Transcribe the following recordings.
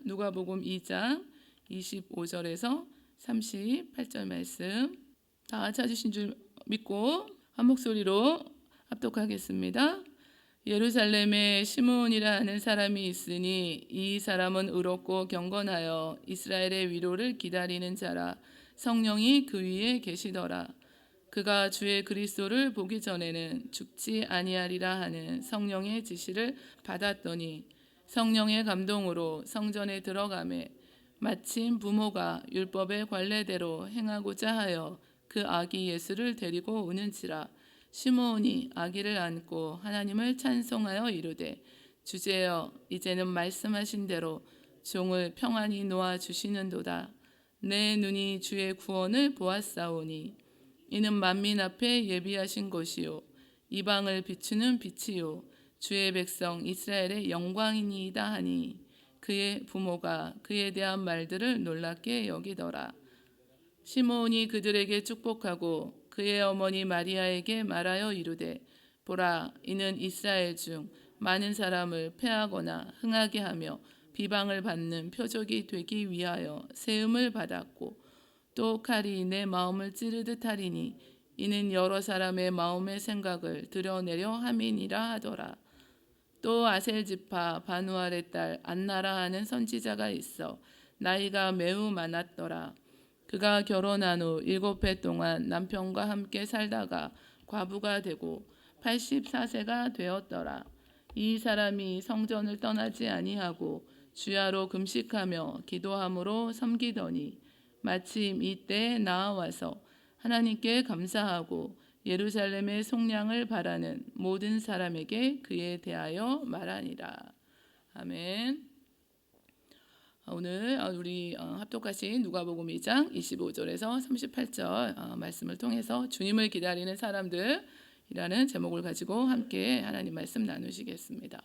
누가복음 2장 25절에서 38절 말씀 다 찾으신 줄 믿고 한 목소리로 합독하겠습니다. 예루살렘에 시므온이라 하는 사람이 있으니 이 사람은 의롭고 경건하여 이스라엘의 위로를 기다리는 자라. 성령이 그 위에 계시더라. 그가 주의 그리스도를 보기 전에는 죽지 아니하리라 하는 성령의 지시를 받았더니 성령의 감동으로 성전에 들어가매 마침 부모가 율법의 관례대로 행하고자 하여 그 아기 예수를 데리고 오는지라. 시므온이 아기를 안고 하나님을 찬송하여 이르되 주제여 이제는 말씀하신 대로 종을 평안히 놓아 주시는도다. 내 눈이 주의 구원을 보았사오니 이는 만민 앞에 예비하신 것이요 이방을 비추는 빛이요 주의 백성 이스라엘의 영광이니이다 하니 그의 부모가 그에 대한 말들을 놀랍게 여기더라. 시므온이 그들에게 축복하고 그의 어머니 마리아에게 말하여 이르되 보라 이는 이스라엘 중 많은 사람을 패하거나 흥하게 하며 비방을 받는 표적이 되기 위하여 세움을 받았고 또 칼이 내 마음을 찌르듯 하리니 이는 여러 사람의 마음의 생각을 드러내려 함이니라 하더라. 또 아셀 지파 바누알의 딸 안나라 하는 선지자가 있어 나이가 매우 많았더라. 그가 결혼한 후 7해 동안 남편과 함께 살다가 과부가 되고 84세가 되었더라. 이 사람이 성전을 떠나지 아니하고 주야로 금식하며 기도함으로 섬기더니 마침 이때에 나아와서 하나님께 감사하고 예루살렘의 속량을 바라는 모든 사람에게 그에 대하여 말하니라. 아멘. 오늘 우리 합독하신 누가복음 2장 25절에서 38절 말씀을 통해서 주님을 기다리는 사람들이라는 제목을 가지고 함께 하나님 말씀 나누시겠습니다.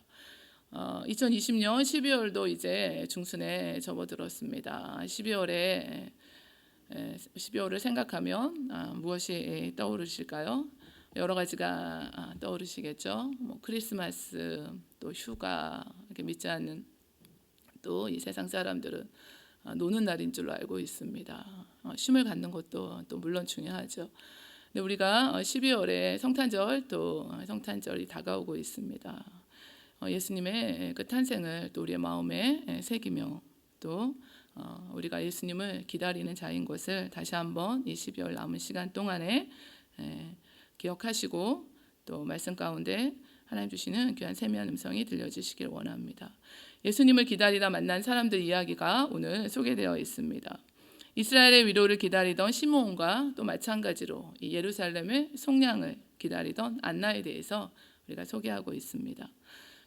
2020년 12월도 이제 중순에 접어들었습니다. 12월을 생각하면 무엇이 떠오르실까요? 여러 가지가 떠오르시겠죠. 크리스마스, 또 휴가, 이렇게 믿지 않는 또 이 세상 사람들은 노는 날인 줄로 알고 있습니다. 쉼을 갖는 것도 또 물론 중요하죠. 근데 우리가 12월에 성탄절 또 성탄절이 다가오고 있습니다. 예수님의 그 탄생을 또 우리의 마음에 새기며 또 우리가 예수님을 기다리는 자인 것을 다시 한번 이 12월 남은 시간 동안에 기억하시고 또 말씀 가운데 하나님 주시는 귀한 세미한 음성이 들려주시길 원합니다. 예수님을 기다리다 만난 사람들 이야기가 오늘 소개되어 있습니다. 이스라엘의 위로를 기다리던 시므온과 또 마찬가지로 이 예루살렘의 속량을 기다리던 안나에 대해서 우리가 소개하고 있습니다.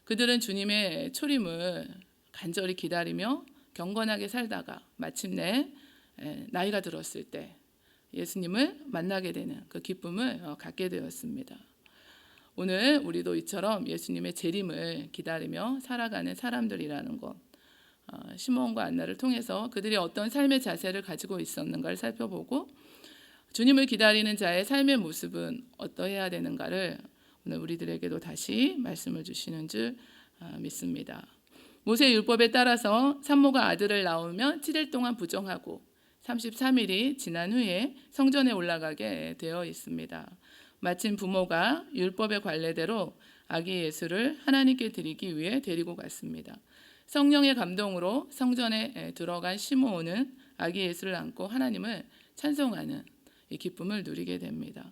그들은 주님의 초림을 간절히 기다리며 경건하게 살다가 마침내 나이가 들었을 때 예수님을 만나게 되는 그 기쁨을 갖게 되었습니다. 오늘 우리도 이처럼 예수님의 재림을 기다리며 살아가는 사람들이라는 것, 시므온과 안나를 통해서 그들이 어떤 삶의 자세를 가지고 있었는가를 살펴보고 주님을 기다리는 자의 삶의 모습은 어떠해야 되는가를 오늘 우리들에게도 다시 말씀을 주시는 줄 믿습니다. 모세 율법에 따라서 산모가 아들을 낳으면 7일 동안 부정하고 33일이 지난 후에 성전에 올라가게 되어 있습니다. 마침 부모가 율법의 관례대로 아기 예수를 하나님께 드리기 위해 데리고 갔습니다. 성령의 감동으로 성전에 들어간 시므온은 아기 예수를 안고 하나님을 찬송하는 이 기쁨을 누리게 됩니다.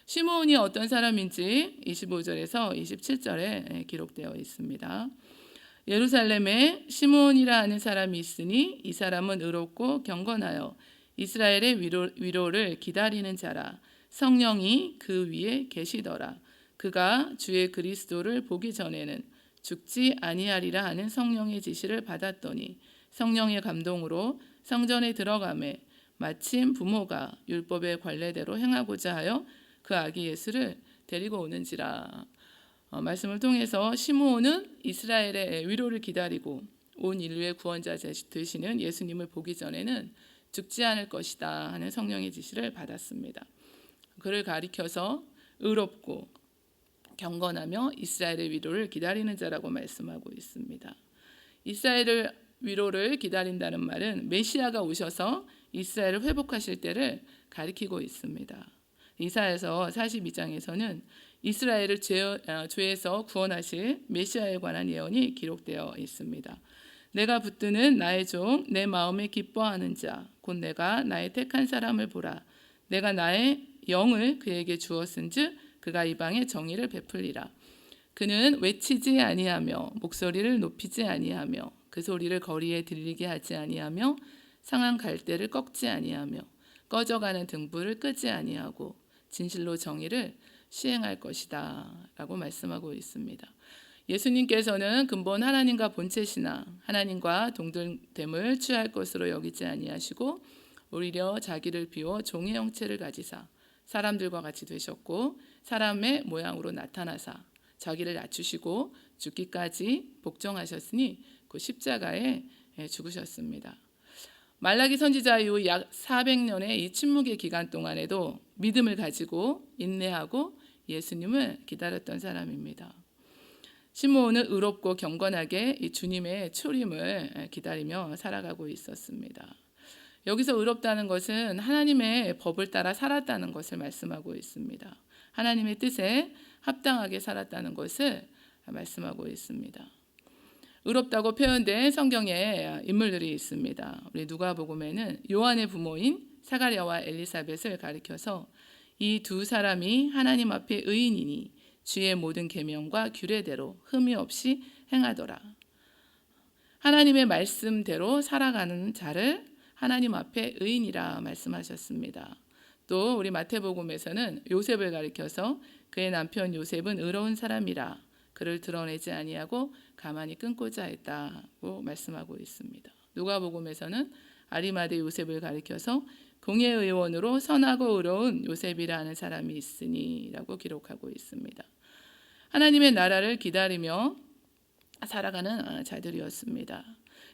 시므온이 어떤 사람인지 25절에서 27절에 기록되어 있습니다. 예루살렘에 시므온이라 하는 사람이 있으니 이 사람은 의롭고 경건하여 이스라엘의 위로를 기다리는 자라. 성령이 그 위에 계시더라. 그가 주의 그리스도를 보기 전에는 죽지 아니하리라 하는 성령의 지시를 받았더니 성령의 감동으로 성전에 들어가매 마침 부모가 율법의 관례대로 행하고자 하여 그 아기 예수를 데리고 오는지라. 말씀을 통해서 시므온은 이스라엘의 위로를 기다리고 온 인류의 구원자 되시는 예수님을 보기 전에는 죽지 않을 것이다 하는 성령의 지시를 받았습니다. 그를 가리켜서 의롭고 경건하며 이스라엘의 위로를 기다리는 자라고 말씀하고 있습니다. 이스라엘을 위로를 기다린다는 말은 메시아가 오셔서 이스라엘을 회복하실 때를 가리키고 있습니다. 이사야서 42장에서는 이스라엘을 죄에서 구원하실 메시아에 관한 예언이 기록되어 있습니다. 내가 붙드는 나의 종, 내 마음에 기뻐하는 자, 곧 내가 나의 택한 사람을 보라. 내가 나의 영을 그에게 주었은즉 그가 이방에 정의를 베풀리라. 그는 외치지 아니하며 목소리를 높이지 아니하며 그 소리를 거리에 들리게 하지 아니하며 상한 갈대를 꺾지 아니하며 꺼져가는 등불을 끄지 아니하고 진실로 정의를 시행할 것이다 라고 말씀하고 있습니다. 예수님께서는 근본 하나님과 본체 신앙, 하나님과 동등됨을 취할 것으로 여기지 아니하시고 오히려 자기를 비워 종의 형체를 가지사 사람들과 같이 되셨고 사람의 모양으로 나타나사 자기를 낮추시고 죽기까지 복종하셨으니 그 십자가에 죽으셨습니다. 말라기 선지자 이후 약 400년의 이 침묵의 기간 동안에도 믿음을 가지고 인내하고 예수님을 기다렸던 사람입니다. 시므온은 의롭고 경건하게 이 주님의 초림을 기다리며 살아가고 있었습니다. 여기서 의롭다는 것은 하나님의 법을 따라 살았다는 것을 말씀하고 있습니다. 하나님의 뜻에 합당하게 살았다는 것을 말씀하고 있습니다. 의롭다고 표현된 성경에 인물들이 있습니다. 우리 누가복음에는 요한의 부모인 사가랴와 엘리사벳을 가리켜서 이 두 사람이 하나님 앞에 의인이니 주의 모든 계명과 규례대로 흠이 없이 행하더라. 하나님의 말씀대로 살아가는 자를 하나님 앞에 의인이라 말씀하셨습니다. 또 우리 마태복음에서는 요셉을 가리켜서 그의 남편 요셉은 의로운 사람이라 그를 드러내지 아니하고 가만히 끊고자 했다고 말씀하고 있습니다. 누가복음에서는 아리마대 요셉을 가리켜서 공회의원으로 선하고 의로운 요셉이라는 사람이 있으니라고 기록하고 있습니다. 하나님의 나라를 기다리며 살아가는 자들이었습니다.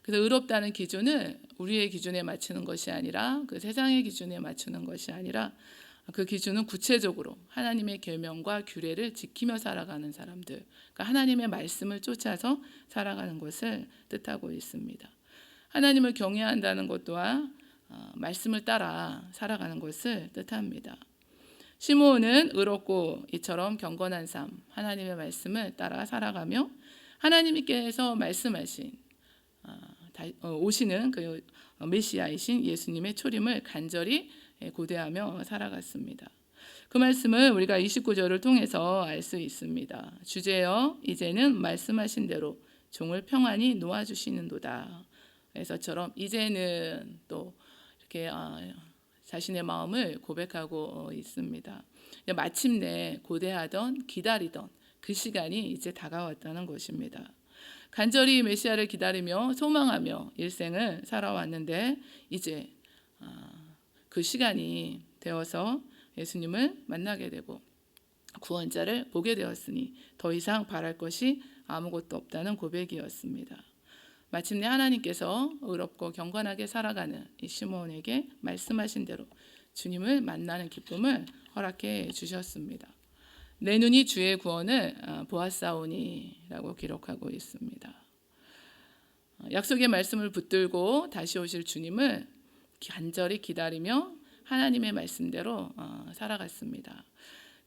그래서 의롭다는 기준을 우리의 기준에 맞추는 것이 아니라 그 세상의 기준에 맞추는 것이 아니라 그 기준은 구체적으로 하나님의 계명과 규례를 지키며 살아가는 사람들, 그러니까 하나님의 말씀을 쫓아서 살아가는 것을 뜻하고 있습니다. 하나님을 경외한다는 것 또한 말씀을 따라 살아가는 것을 뜻합니다. 시므온은 의롭고 이처럼 경건한 삶, 하나님의 말씀을 따라 살아가며 하나님께서 말씀하신 오시는 그 메시아이신 예수님의 초림을 간절히 고대하며 살아갔습니다. 그 말씀을 우리가 29절을 통해서 알 수 있습니다. 주제여 이제는 말씀하신 대로 종을 평안히 놓아주시는도다. 에서처럼 이제는 또 이렇게 자신의 마음을 고백하고 있습니다. 마침내 고대하던 기다리던 그 시간이 이제 다가왔다는 것입니다. 간절히 메시아를 기다리며 소망하며 일생을 살아왔는데 이제 그 시간이 되어서 예수님을 만나게 되고 구원자를 보게 되었으니 더 이상 바랄 것이 아무것도 없다는 고백이었습니다. 마침내 하나님께서 의롭고 경건하게 살아가는 이 시므온에게 말씀하신 대로 주님을 만나는 기쁨을 허락해 주셨습니다. 내 눈이 주의 구원을 보았사오니라고 기록하고 있습니다. 약속의 말씀을 붙들고 다시 오실 주님을 간절히 기다리며 하나님의 말씀대로 살아갔습니다.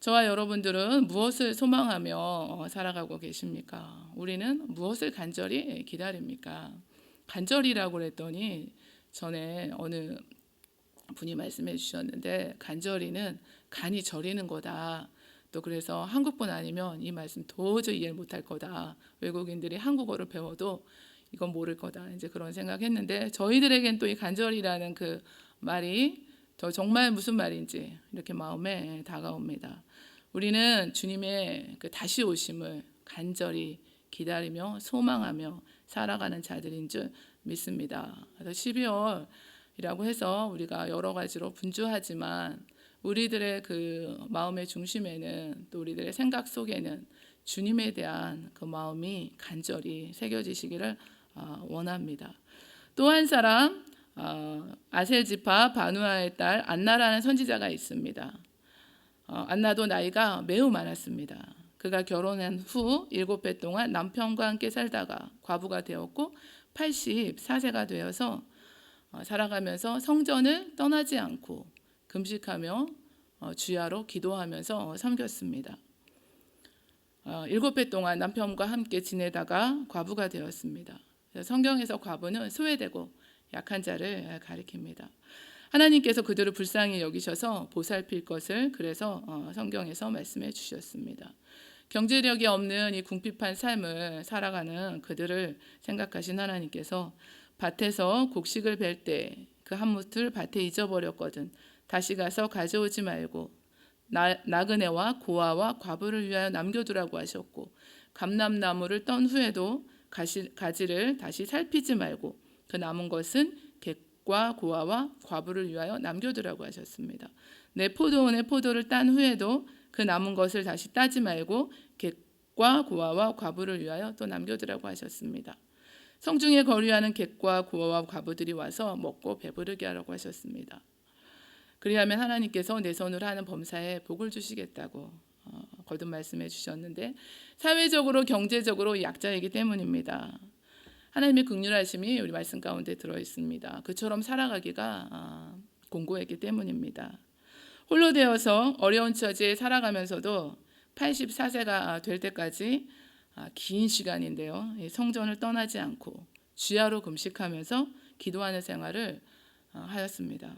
저와 여러분들은 무엇을 소망하며 살아가고 계십니까? 우리는 무엇을 간절히 기다립니까? 간절이라고 그랬더니 전에 어느 분이 말씀해 주셨는데 간절이는 간이 저리는 거다. 또 그래서 한국분 아니면 이 말씀 도저히 이해를 못할 거다. 외국인들이 한국어를 배워도 이건 모를 거다. 이제 그런 생각했는데 저희들에겐 또 이 간절이라는 그 말이 더 정말 무슨 말인지 이렇게 마음에 다가옵니다. 우리는 주님의 그 다시 오심을 간절히 기다리며 소망하며 살아가는 자들인 줄 믿습니다. 12월이라고 해서 우리가 여러 가지로 분주하지만 우리들의 그 마음의 중심에는 또 우리들의 생각 속에는 주님에 대한 그 마음이 간절히 새겨지시기를 원합니다. 또 한 사람 아셀 지파 바누아의 딸 안나라는 선지자가 있습니다. 안나도 나이가 매우 많았습니다. 그가 결혼한 후 7배 동안 남편과 함께 살다가 과부가 되었고 84세가 되어서 살아가면서 성전을 떠나지 않고 금식하며 주야로 기도하면서 섬겼습니다. 7배 동안 남편과 함께 지내다가 과부가 되었습니다. 성경에서 과부는 소외되고 약한 자를 가리킵니다. 하나님께서 그들을 불쌍히 여기셔서 보살필 것을 그래서 성경에서 말씀해 주셨습니다. 경제력이 없는 이 궁핍한 삶을 살아가는 그들을 생각하신 하나님께서 밭에서 곡식을 벨 때 그 한 무틀 밭에 잊어버렸거든 다시 가서 가져오지 말고 나그네와 고아와 과부를 위하여 남겨두라고 하셨고 감람나무를 떤 후에도 가지를 다시 살피지 말고 그 남은 것은 객과 고아와 과부를 위하여 남겨두라고 하셨습니다. 내 포도원의 포도를 딴 후에도 그 남은 것을 다시 따지 말고 객과 고아와 과부를 위하여 또 남겨두라고 하셨습니다. 성중에 거류하는 객과 고아와 과부들이 와서 먹고 배부르게 하라고 하셨습니다. 그리하면 하나님께서 내 손으로 하는 범사에 복을 주시겠다고 거듭 말씀해 주셨는데 사회적으로 경제적으로 약자이기 때문입니다. 하나님의 긍휼하심이 우리 말씀 가운데 들어 있습니다. 그처럼 살아가기가 공고했기 때문입니다. 홀로 되어서 어려운 처지에 살아가면서도 84세가 될 때까지 긴 시간인데요. 성전을 떠나지 않고 주야로 금식하면서 기도하는 생활을 하였습니다.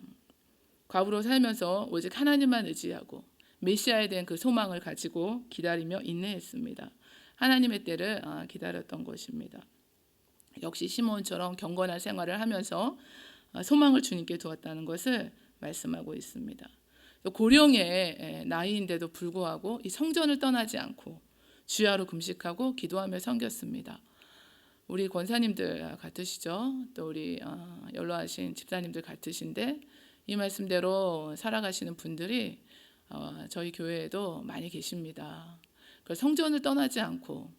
과부로 살면서 오직 하나님만 의지하고 메시아에 대한 그 소망을 가지고 기다리며 인내했습니다. 하나님의 때를 기다렸던 것입니다. 역시 시몬처럼 경건한 생활을 하면서 소망을 주님께 두었다는 것을 말씀하고 있습니다. 고령의 나이인데도 불구하고 이 성전을 떠나지 않고 주야로 금식하고 기도하며 섬겼습니다. 우리 권사님들 같으시죠? 또 우리 연로하신 집사님들 같으신데 이 말씀대로 살아가시는 분들이 저희 교회에도 많이 계십니다. 성전을 떠나지 않고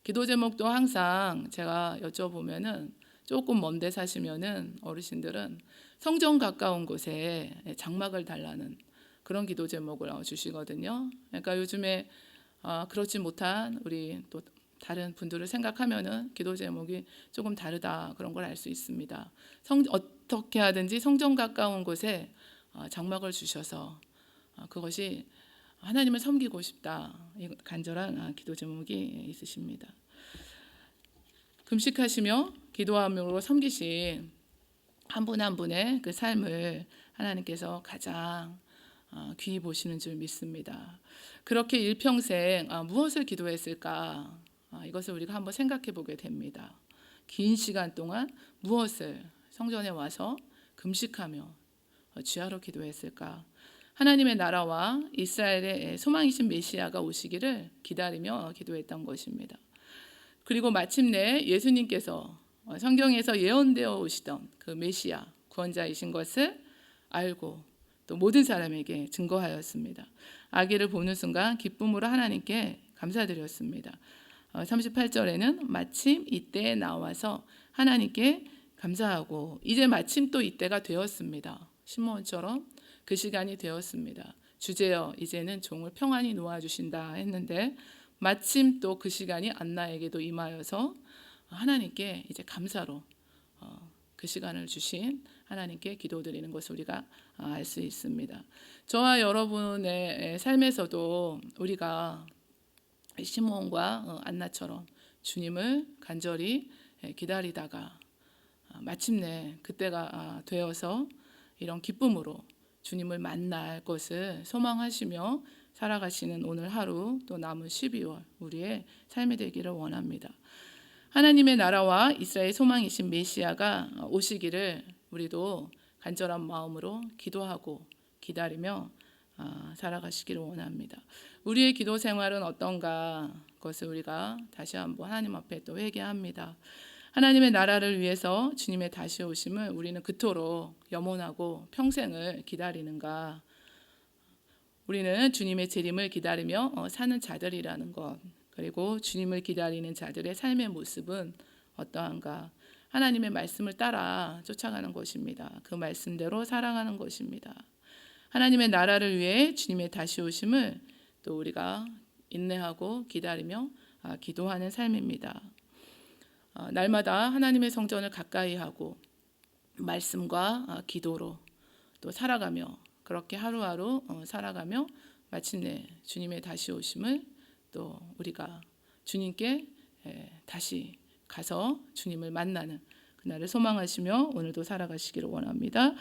기도 제목도 항상 제가 여쭤보면은 조금 먼데 사시면은 어르신들은 성전 가까운 곳에 장막을 달라는 그런 기도 제목을 주시거든요. 그러니까 요즘에 그렇지 못한 우리 또 다른 분들을 생각하면은 기도 제목이 조금 다르다 그런 걸 알 수 있습니다. 어떻게 하든지 성전 가까운 곳에 장막을 주셔서 그것이 하나님을 섬기고 싶다 이 간절한 기도 제목이 있으십니다. 금식하시며 기도함으로 섬기신 한 분 한 분의 그 삶을 하나님께서 가장 귀히 보시는 줄 믿습니다. 그렇게 일평생 무엇을 기도했을까? 이것을 우리가 한번 생각해 보게 됩니다. 긴 시간 동안 무엇을 성전에 와서 금식하며 주야로 기도했을까? 하나님의 나라와 이스라엘의 소망이신 메시아가 오시기를 기다리며 기도했던 것입니다. 그리고 마침내 예수님께서 성경에서 예언되어 오시던 그 메시아 구원자이신 것을 알고 또 모든 사람에게 증거하였습니다. 아기를 보는 순간 기쁨으로 하나님께 감사드렸습니다. 38절에는 마침 이때에 나와서 하나님께 감사하고 이제 마침 또 이때가 되었습니다. 시몬처럼 그 시간이 되었습니다. 주제여 이제는 종을 평안히 놓아주신다 했는데 마침 또 그 시간이 안나에게도 임하여서 하나님께 이제 감사로 그 시간을 주신 하나님께 기도드리는 것을 우리가 알 수 있습니다. 저와 여러분의 삶에서도 우리가 시몬과 안나처럼 주님을 간절히 기다리다가 마침내 그때가 되어서 이런 기쁨으로 주님을 만날 것을 소망하시며 살아가시는 오늘 하루 또 남은 12월 우리의 삶이 되기를 원합니다. 하나님의 나라와 이스라엘 소망이신 메시아가 오시기를 우리도 간절한 마음으로 기도하고 기다리며 살아가시기를 원합니다. 우리의 기도 생활은 어떤가 그것을 우리가 다시 한번 하나님 앞에 또 회개합니다. 하나님의 나라를 위해서 주님의 다시 오심을 우리는 그토록 염원하고 평생을 기다리는가? 우리는 주님의 재림을 기다리며 사는 자들이라는 것, 그리고 주님을 기다리는 자들의 삶의 모습은 어떠한가? 하나님의 말씀을 따라 쫓아가는 것입니다. 그 말씀대로 살아가는 것입니다. 하나님의 나라를 위해 주님의 다시 오심을 또 우리가 인내하고 기다리며 기도하는 삶입니다. 날마다 하나님의 성전을 가까이 하고 말씀과 기도로 또 살아가며 그렇게 하루하루 살아가며 마침내 주님의 다시 오심을 또 우리가 주님께 다시 가서 주님을 만나는 그날을 소망하시며 오늘도 살아가시기를 원합니다.